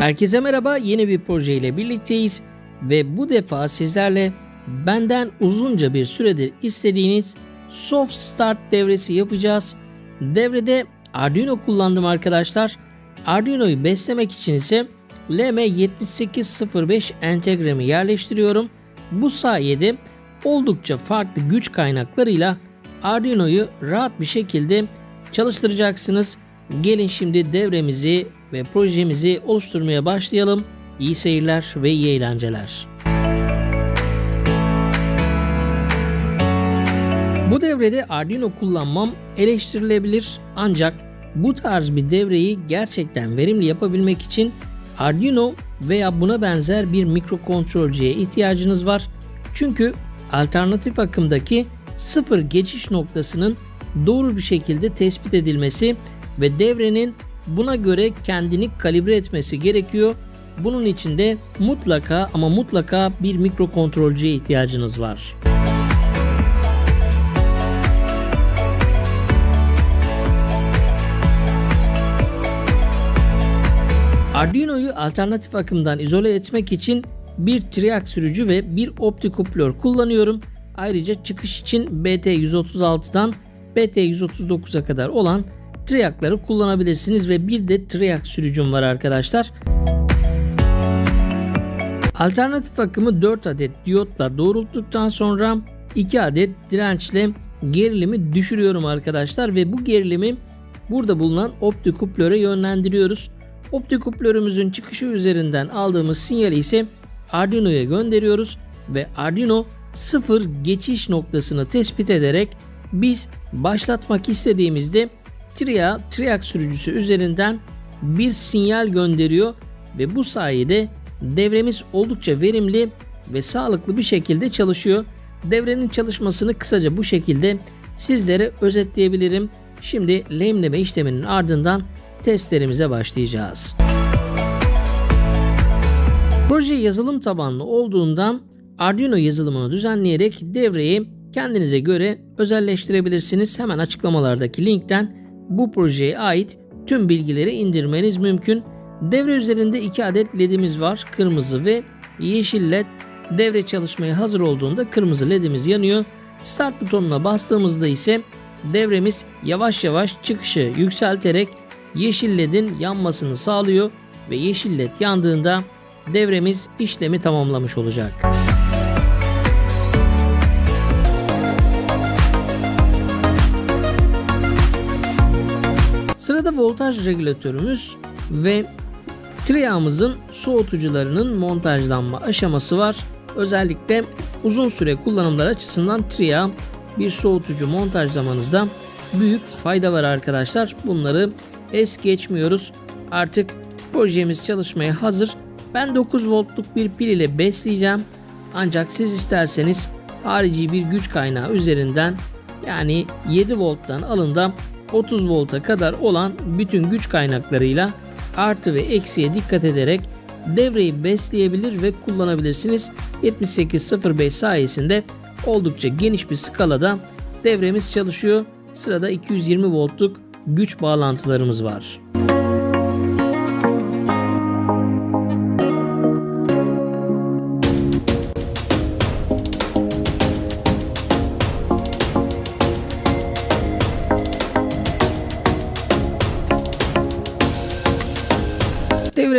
Herkese merhaba, yeni bir projeyle birlikteyiz ve bu defa sizlerle benden uzunca bir süredir istediğiniz Soft Start devresi yapacağız. Devrede Arduino kullandım arkadaşlar. Arduino'yu beslemek için ise LM7805 entegremi yerleştiriyorum. Bu sayede oldukça farklı güç kaynaklarıyla Arduino'yu rahat bir şekilde çalıştıracaksınız. Gelin şimdi devremizi ve projemizi oluşturmaya başlayalım. İyi seyirler ve iyi eğlenceler. Bu devrede Arduino kullanmam eleştirilebilir, ancak bu tarz bir devreyi gerçekten verimli yapabilmek için Arduino veya buna benzer bir mikrokontrolcüye ihtiyacınız var. Çünkü alternatif akımdaki sıfır geçiş noktasının doğru bir şekilde tespit edilmesi ve devrenin buna göre kendini kalibre etmesi gerekiyor. Bunun için de mutlaka ama mutlaka bir mikrokontrolcüye ihtiyacınız var. Arduino'yu alternatif akımdan izole etmek için bir triac sürücü ve bir optikoplör kullanıyorum. Ayrıca çıkış için BT136'dan BT139'a kadar olan triac'ları kullanabilirsiniz ve bir de triac sürücüm var arkadaşlar. Alternatif akımı 4 adet diyotla doğrulttuktan sonra 2 adet dirençle gerilimi düşürüyorum arkadaşlar ve bu gerilimi burada bulunan optikoplöre yönlendiriyoruz. Optikoplörümüzün çıkışı üzerinden aldığımız sinyali ise Arduino'ya gönderiyoruz ve Arduino sıfır geçiş noktasını tespit ederek biz başlatmak istediğimizde triac sürücüsü üzerinden bir sinyal gönderiyor ve bu sayede devremiz oldukça verimli ve sağlıklı bir şekilde çalışıyor. Devrenin çalışmasını kısaca bu şekilde sizlere özetleyebilirim. Şimdi lehimleme işleminin ardından testlerimize başlayacağız. Proje yazılım tabanlı olduğundan Arduino yazılımını düzenleyerek devreyi kendinize göre özelleştirebilirsiniz. Hemen açıklamalardaki linkten bu projeye ait tüm bilgileri indirmeniz mümkün. Devre üzerinde 2 adet ledimiz var. Kırmızı ve yeşil led. Devre çalışmaya hazır olduğunda kırmızı ledimiz yanıyor. Start butonuna bastığımızda ise devremiz yavaş yavaş çıkışı yükselterek yeşil ledin yanmasını sağlıyor ve yeşil led yandığında devremiz işlemi tamamlamış olacak. Sırada voltaj regülatörümüz ve triacımızın soğutucularının montajlanma aşaması var. Özellikle uzun süre kullanımlar açısından triac bir soğutucu montajlamanızda büyük fayda var arkadaşlar. Bunları es geçmiyoruz. Artık projemiz çalışmaya hazır. Ben 9 voltluk bir pil ile besleyeceğim. Ancak siz isterseniz harici bir güç kaynağı üzerinden, yani 7 volttan alın da 30 volta kadar olan bütün güç kaynaklarıyla artı ve eksiye dikkat ederek devreyi besleyebilir ve kullanabilirsiniz. 7805 sayesinde oldukça geniş bir skalada devremiz çalışıyor. Sırada 220 voltluk güç bağlantılarımız var.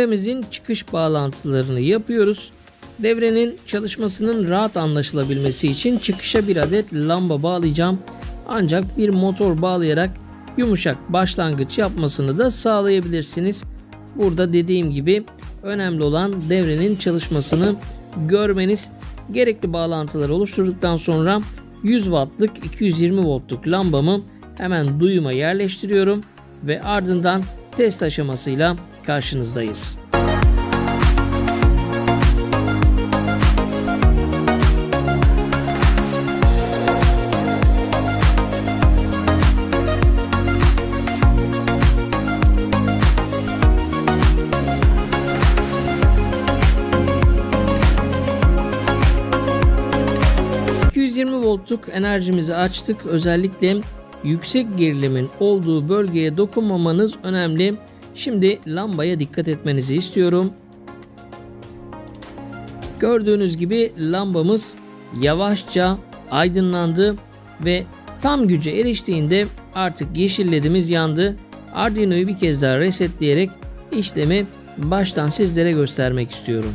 Devremizin çıkış bağlantılarını yapıyoruz. Devrenin çalışmasının rahat anlaşılabilmesi için çıkışa bir adet lamba bağlayacağım. Ancak bir motor bağlayarak yumuşak başlangıç yapmasını da sağlayabilirsiniz. Burada dediğim gibi önemli olan devrenin çalışmasını görmeniz. Gerekli bağlantıları oluşturduktan sonra 100 wattlık 220 voltluk lambamı hemen duyuma yerleştiriyorum ve ardından test aşamasıyla karşınızdayız. voltluk enerjimizi açtık. Özellikle yüksek gerilimin olduğu bölgeye dokunmamanız önemli. Şimdi lambaya dikkat etmenizi istiyorum. Gördüğünüz gibi lambamız yavaşça aydınlandı ve tam güce eriştiğinde artık yeşil ledimiz yandı. Arduino'yu bir kez daha resetleyerek işlemi baştan sizlere göstermek istiyorum.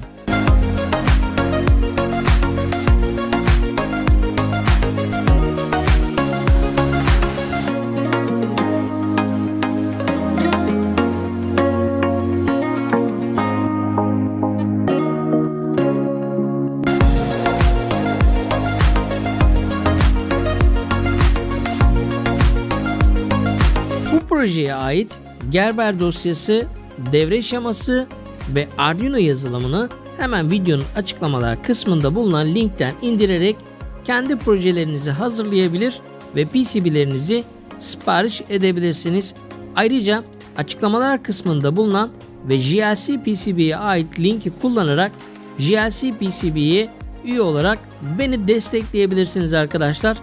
Projeye ait Gerber dosyası, devre şeması ve Arduino yazılımını hemen videonun açıklamalar kısmında bulunan linkten indirerek kendi projelerinizi hazırlayabilir ve PCB'lerinizi sipariş edebilirsiniz. Ayrıca açıklamalar kısmında bulunan ve JLC PCB'ye ait linki kullanarak JLC PCB'ye üye olarak beni destekleyebilirsiniz arkadaşlar.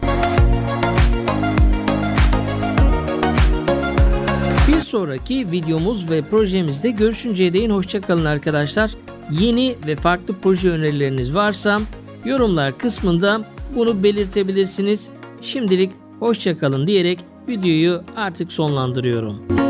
Bir sonraki videomuz ve projemizde görüşünceye değin hoşça kalın arkadaşlar. Yeni ve farklı proje önerileriniz varsa yorumlar kısmında bunu belirtebilirsiniz. Şimdilik hoşça kalın diyerek videoyu artık sonlandırıyorum.